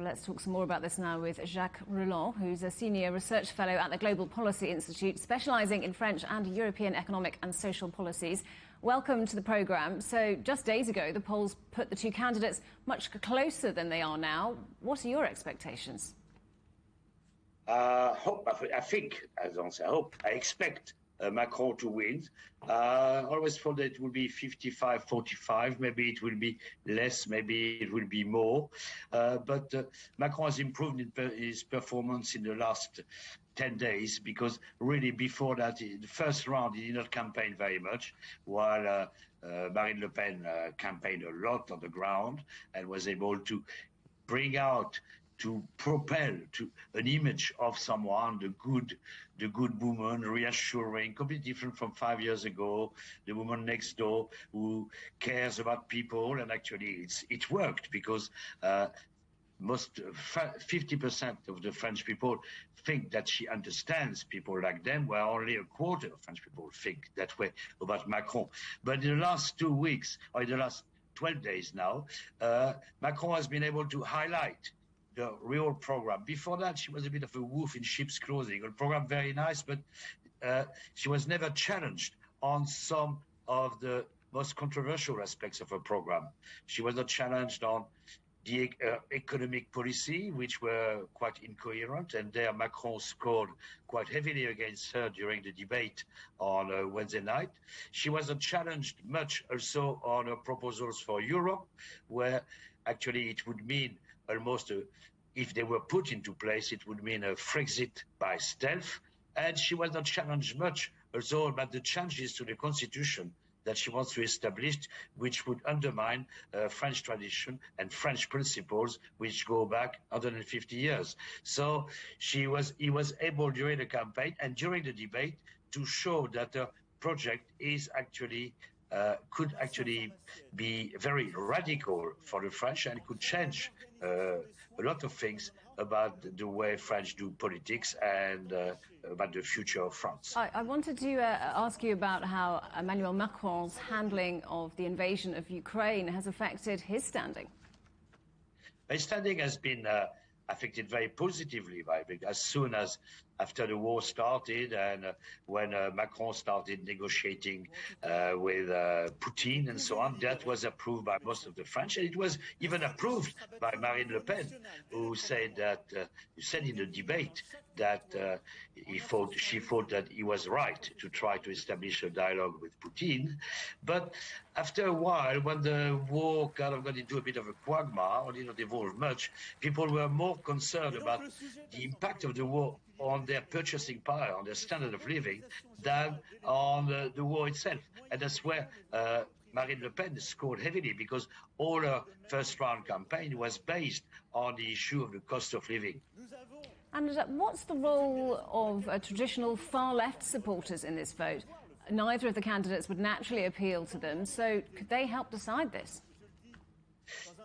Well, let's talk some more about this now with Jacques Reland, who's a senior research fellow at the Global Policy Institute, specialising in French and European economic and social policies. Welcome to the programme. So just days ago, the polls put the two candidates much closer than they are now. What are your expectations? I expect Macron to win. I always thought that it would be 55-45. Maybe it will be less, maybe it will be more. But Macron has improved his performance in the last 10 days, because really before that, the first round, he did not campaign very much, while Marine Le Pen campaigned a lot on the ground and was able to bring out, to propel to an image of someone, the good woman, reassuring, completely different from 5 years ago, the woman next door who cares about people. And actually it worked, because most 50% of the French people think that she understands people like them, where only a quarter of French people think that way about Macron. But in the last 2 weeks, or in the last 12 days now, Macron has been able to highlight the real program. Before that, she was a bit of a wolf in sheep's clothing. A program very nice, but she was never challenged on some of the most controversial aspects of her program. She was not challenged on the economic policy, which were quite incoherent, and there Macron scored quite heavily against her during the debate on Wednesday night. She wasn't challenged much also on her proposals for Europe, where actually it would mean almost if they were put into place, it would mean a Frexit by stealth. And she was not challenged much also about the changes to the constitution that she wants to establish, which would undermine French tradition and French principles, which go back 150 years. So he was able during the campaign and during the debate to show that the project is actually could actually be very radical for the French, and could change a lot of things about the way French do politics and about the future of France. I wanted to ask you about how Emmanuel Macron's handling of the invasion of Ukraine has affected his standing. His standing has been affected very positively by it. As soon as after the war started, and when Macron started negotiating with Putin and so on, that was approved by most of the French, and it was even approved by Marine Le Pen, who said that said in the debate that she thought that he was right to try to establish a dialogue with Putin. But after a while, when the war kind of got into a bit of a quagmire, or did not evolve much, people were more concerned about the impact of the war on their purchasing power, on their standard of living, than on the war itself. And that's where Marine Le Pen scored heavily, because all her first round campaign was based on the issue of the cost of living. And what's the role of traditional far-left supporters in this vote? Neither of the candidates would naturally appeal to them, so could they help decide this?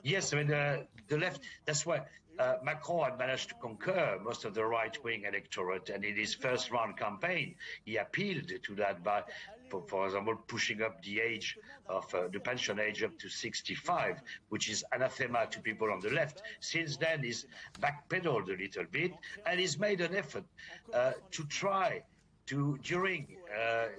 Yes, I mean, the left, that's why Macron had managed to conquer most of the right-wing electorate, and in his first-round campaign, he appealed to that by, for example, pushing up the age of the pension age up to 65, which is anathema to people on the left. Since then, he's backpedaled a little bit, and he's made an effort to try to, during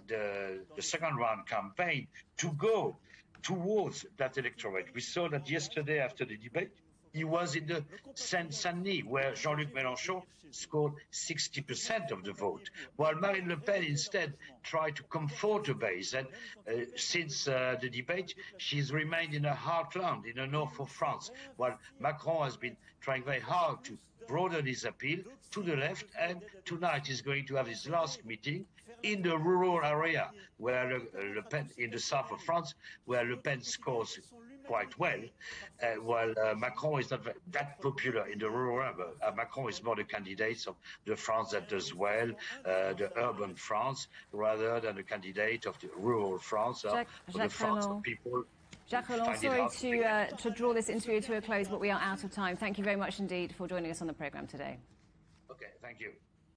the second-round campaign, to go towards that electorate. We saw that yesterday after the debate. He was in the Seine-Saint-Denis, where Jean-Luc Mélenchon scored 60% of the vote, while Marine Le Pen instead tried to comfort the base. And since the debate, she's remained in a heartland, in the north of France, while Macron has been trying very hard to broaden his appeal to the left, and tonight he's going to have his last meeting in the rural area, where Le Pen, in the south of France, where Le Pen scores quite well, while Macron is not that popular in the rural area. Macron is more the candidate of the France that does well, the urban France, rather than the candidate of the rural France, or the France of people. Jacques Reland, sorry to draw this interview to a close, but we are out of time. Thank you very much indeed for joining us on the programme today. Okay, thank you.